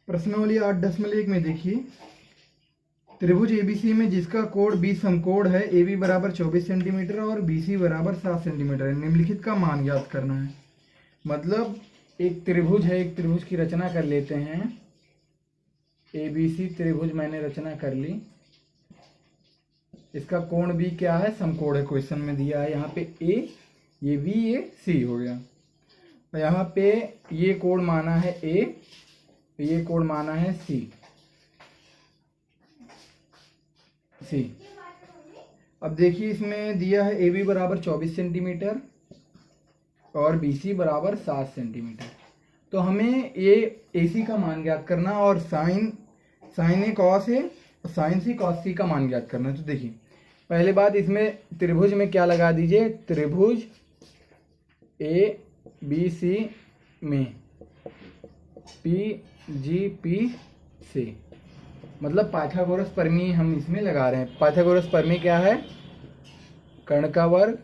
प्रश्नावली 8.1 में देखिए, त्रिभुज एबीसी में जिसका कोण बी समकोण है, ए बी बराबर 24 सेंटीमीटर और बी सी बराबर 7 सेंटीमीटर है, निम्नलिखित का मान ज्ञात करना है। मतलब एक त्रिभुज है, एक त्रिभुज की रचना कर लेते हैं। ए बी सी त्रिभुज मैंने रचना कर ली। इसका कोण भी क्या है, समकोण है, क्वेश्चन में दिया है। यहाँ पे ए, ये बी, ये सी हो गया। और यहाँ पे ये कोण माना है ए, ये कोण माना है सी। अब देखिए इसमें दिया है ए बी बराबर 24 सेंटीमीटर और बी सी बराबर 7 सेंटीमीटर। तो हमें ये ए सी का मान ज्ञात करना और साइन ए कॉस ए और साइन सी कॉस सी का मान ज्ञात करना है। तो देखिए पहले बात, इसमें त्रिभुज में क्या लगा दीजिए, त्रिभुज ए बी सी में पी जी पी से, मतलब पाइथागोरस प्रमेय हम इसमें लगा रहे हैं। पाइथागोरस प्रमेय क्या है, कर्ण का वर्ग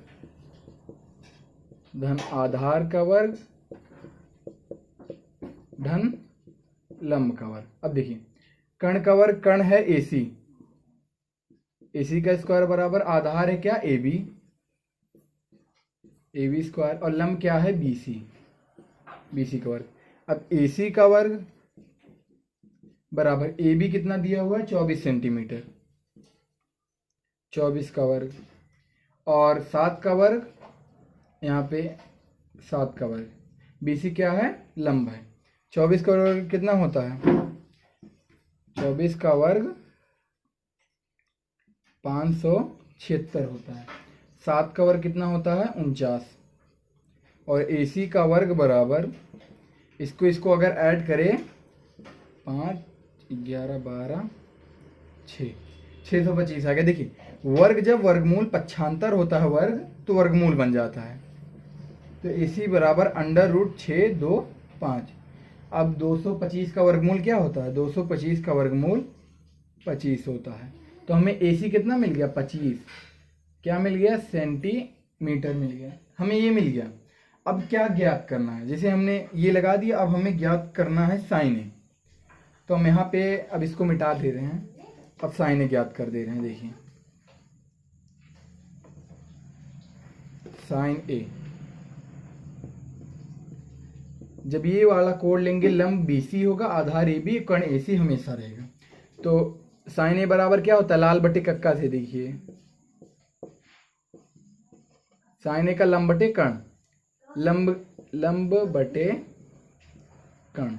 धन आधार का वर्ग धन लंब का वर्ग। अब देखिए कर्ण का वर्ग, कर्ण है एसी, एसी का स्क्वायर बराबर आधार है क्या, ए बी स्क्वायर, और लंब क्या है, बीसी, बीसी का वर्ग। अब एसी का वर्ग बराबर ए बी कितना दिया हुआ है, 24 सेंटीमीटर, 24 का वर्ग, और 7 का वर्ग, यहाँ पे 7 का वर्ग, बीसी क्या है, लंब है। 24 का वर्ग कितना होता है, 24 का वर्ग 576 होता है। 7 का वर्ग कितना होता है, 49, और एसी का वर्ग बराबर, इसको अगर ऐड करें 5 11 12 6 625 आ गया। देखिए वर्ग जब वर्गमूल पक्षांतर होता है वर्ग, तो वर्गमूल बन जाता है। तो एसी बराबर √625। अब 225 का वर्गमूल क्या होता है, 225 का वर्गमूल 25 होता है। तो हमें एसी कितना मिल गया, 25, क्या मिल गया, सेंटीमीटर मिल गया, हमें ये मिल गया। अब क्या ज्ञात करना है, जैसे हमने ये लगा दिया, अब हमें ज्ञात करना है साइन ए। तो हम यहाँ पे अब इसको मिटा दे रहे हैं, अब साइन ए ज्ञात कर दे रहे हैं। देखिए साइन ए, जब ये वाला कोण लेंगे, लंब बीसी होगा, आधार ए बी, कर्ण एसी हमेशा रहेगा। तो साइन ए बराबर क्या होता है, लाल बटे कक्का से देखिए, साइन ए का लंब बटे कर्ण, लंब बटे कर्ण।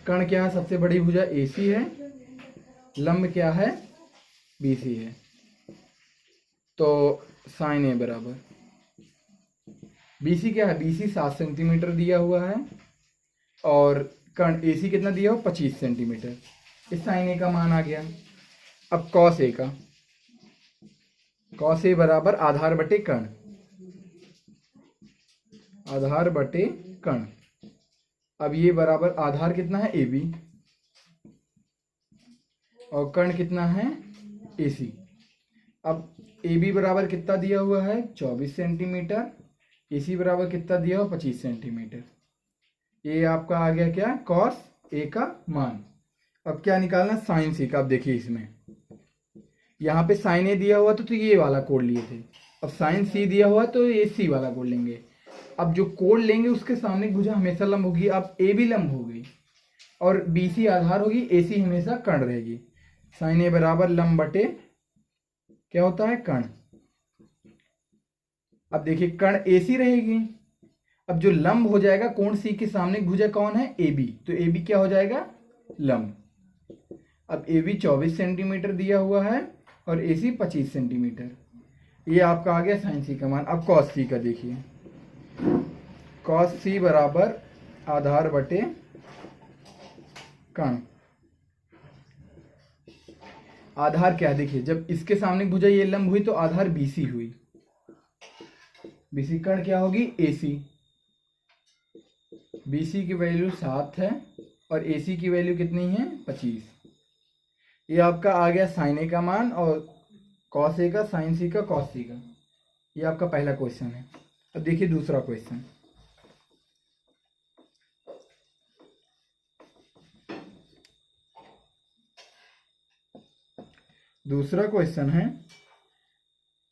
कर्ण क्या है, सबसे बड़ी भुजा एसी है, लंब क्या है, बीसी है। तो साइन ए बराबर, बीसी क्या है, बीसी 7 सेंटीमीटर दिया हुआ है, और कर्ण एसी कितना दिया हुआ, 25 सेंटीमीटर। इस साइन ए का मान आ गया। अब कॉस ए का, कॉस ए बराबर आधार बटे कर्ण, आधार बटे कर्ण। अब ये बराबर आधार कितना है, ए बी, और कर्ण कितना है, एसी। अब ए बी बराबर कितना दिया हुआ है, 24 सेंटीमीटर, एसी बराबर कितना दिया हुआ, 25 सेंटीमीटर। ये आपका आ गया क्या, कॉस ए का मान। अब क्या निकालना, साइन सी का। अब देखिए इसमें यहाँ पे साइन ए दिया हुआ तो ये वाला कोण लिए थे, अब साइन सी दिया हुआ तो ये सी वाला कोण लेंगे। अब जो कोण लेंगे उसके सामने भुजा हमेशा लंब होगी। अब ए भी लंब हो गई और बी सी आधार होगी, ए सी हमेशा कर्ण रहेगी। साइन ए बराबर लंब बटे क्या होता है, कर्ण। अब देखिए कर्ण ए सी रहेगी, अब जो लंब हो जाएगा कोण सी के सामने भुजा कौन है, ए बी, तो ए बी क्या हो जाएगा, लंब। अब ए बी 24 सेंटीमीटर दिया हुआ है और ए सी 25 सेंटीमीटर। ये आपका आ गया साइन सी का मान। अब कॉस सी का देखिए, कॉस सी बराबर आधार बटे कर्ण। आधार क्या है, देखिए जब इसके सामने भुजा ये लंब हुई तो आधार बीसी हुई, बीसी कर्ण क्या होगी, एसी। बीसी की वैल्यू 7 है और एसी की वैल्यू कितनी है, 25। ये आपका आ गया साइन ए का मान और कॉस ए का, साइन सी का, कॉस सी का। ये आपका पहला क्वेश्चन है। अब देखिए दूसरा क्वेश्चन। दूसरा क्वेश्चन है,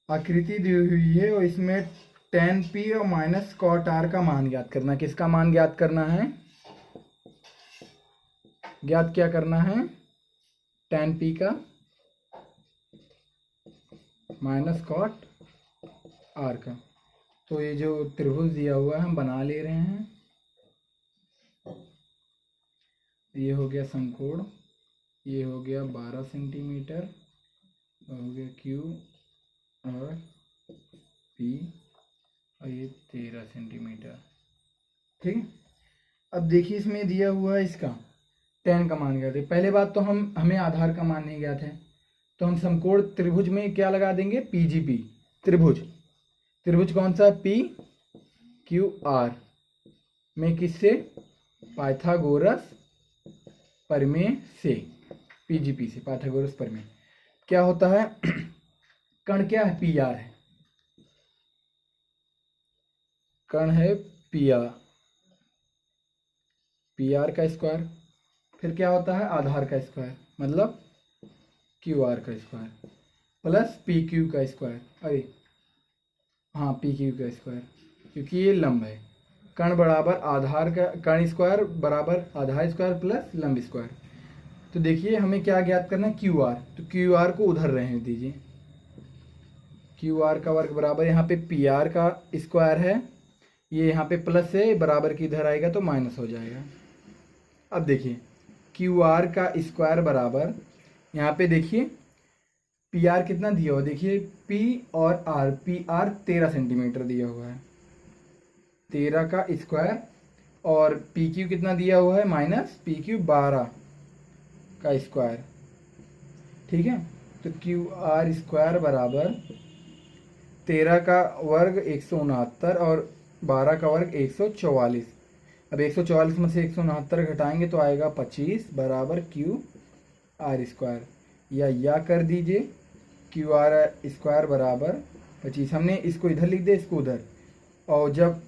आकृति दी हुई है और इसमें tan p और माइनस cot r का मान ज्ञात करना। किसका मान ज्ञात करना है? ज्ञात क्या करना है? tan p का माइनस cot r का। तो ये जो त्रिभुज दिया हुआ है हम बना ले रहे हैं। ये हो गया समकोण, ये हो गया 12 सेंटीमीटर, हो गया Q और P, और ये 13 सेंटीमीटर। ठीक है। अब देखिए इसमें दिया हुआ है इसका tan का मान ज्ञात है। पहले बात तो हमें आधार का मान नहीं ज्ञात है, तो हम समकोण त्रिभुज में क्या लगा देंगे? PGP। त्रिभुज कौन सा है? PQR में किससे? पाइथागोरस प्रमेय से, PGP से, पाइथागोरस प्रमेय। क्या होता है? कण क्या है? PR है। कण है PR का स्क्वायर। फिर क्या होता है? आधार का स्क्वायर, मतलब QR का स्क्वायर प्लस PQ का स्क्वायर। अरे हाँ, PQ का स्क्वायर, क्योंकि ये लंब है। कण बराबर आधार का, कण स्क्वायर बराबर आधार स्क्वायर प्लस लंब स्क्वायर। तो देखिए हमें क्या ज्ञात करना है? QR। तो QR को उधर रहने दीजिए। QR का वर्ग बराबर, यहाँ पे PR का स्क्वायर है, ये यहाँ पे प्लस है, बराबर की इधर आएगा तो माइनस हो जाएगा। अब देखिए QR का स्क्वायर बराबर, यहाँ पे देखिए PR कितना दिया हुआ, देखिए P और R, PR 13 सेंटीमीटर दिया हुआ है, 13 का स्क्वायर, और PQ कितना दिया हुआ है? माइनस PQ 12 का स्क्वायर। ठीक है। तो QR स्क्वायर बराबर 13 का वर्ग 169 और 12 का वर्ग 144। अब 144 में से 169 घटाएंगे तो आएगा 25 बराबर QR स्क्वायर, या कर दीजिए QR स्क्वायर बराबर 25। हमने इसको इधर लिख दिया, इसको उधर, और जब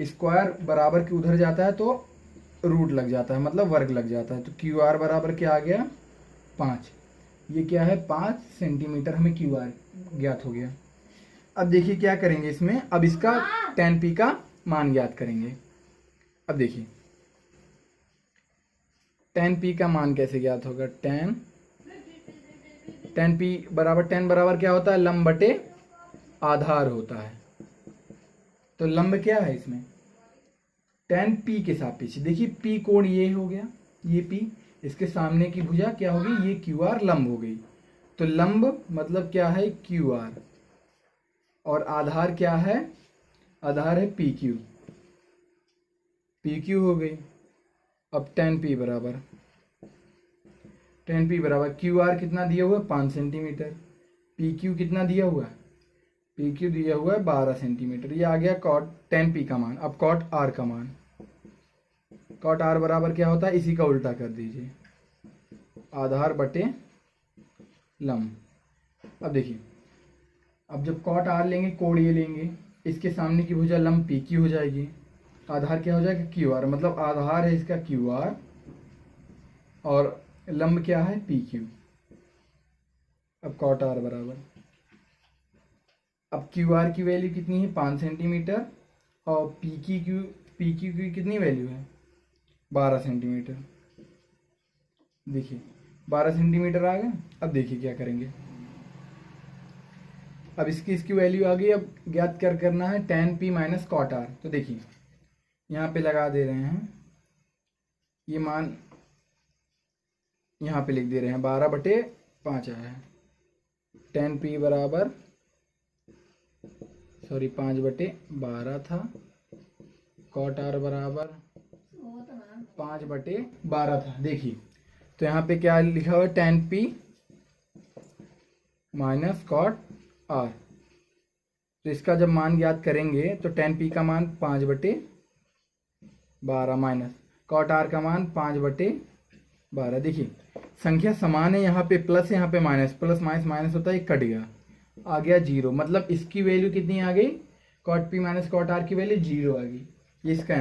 स्क्वायर बराबर के उधर जाता है तो रूट लग जाता है, मतलब वर्ग लग जाता है। तो QR बराबर क्या आ गया? 5। ये क्या है? 5 सेंटीमीटर हमें QR ज्ञात हो गया। अब देखिए क्या करेंगे इसमें, अब इसका tan p का मान ज्ञात करेंगे। अब देखिए tan p का मान कैसे ज्ञात होगा? tan p बराबर, tan बराबर क्या होता है? लंब बटे आधार होता है। तो लंब क्या है इसमें? tan p के सापेक्ष। देखिए p कोण ये हो गया, ये p, इसके सामने की भुजा क्या होगी? ये QR लंब हो गई। तो लंब मतलब क्या है? QR, और आधार क्या है? आधार है PQ। PQ हो गई। अब tan p बराबर, QR कितना दिया हुआ है? 5 सेंटीमीटर। PQ कितना दिया हुआ है? PQ दिया हुआ है 12 सेंटीमीटर। ये आ गया tan p का मान। अब cot r का मान, cot r बराबर क्या होता है? इसी का उल्टा कर दीजिए, आधार बटे लंब। अब देखिए, अब जब cot r लेंगे, कोण ये लेंगे, इसके सामने की भुजा लंब PQ हो जाएगी, आधार क्या हो जाएगा? QR, मतलब आधार है इसका QR और लंब क्या है? PQ। अब cot r बराबर, अब QR की वैल्यू कितनी है? 5 सेंटीमीटर, और PQ की कितनी वैल्यू है? 12 सेंटीमीटर। देखिए 12 सेंटीमीटर आ गया। अब देखिए क्या करेंगे, अब इसकी वैल्यू आ गई। अब ज्ञात क्या करना है? tan p minus cot r। तो देखिए यहाँ पे लगा दे रहे हैं, ये मान यहाँ पे लिख दे रहे हैं, 12/5 आया है। tan p बराबर, सॉरी 5/12 था, cot r बराबर 5/12 था। देखिए तो यहाँ पे क्या लिखा हुआ है? tan p minus cot r। तो इसका जब मान ज्ञात करेंगे तो tan p का मान 5/12 माइनस cot r का मान 5/12। देखिए संख्या समान है, यहाँ पे प्लस, यहाँ पे माइनस, प्लस माइनस माइनस होता है, कट गया, आ गया 0। मतलब इसकी वैल्यू कितनी आ गई? cot p minus cot r की वैल्यू 0 आ गई। ये इसका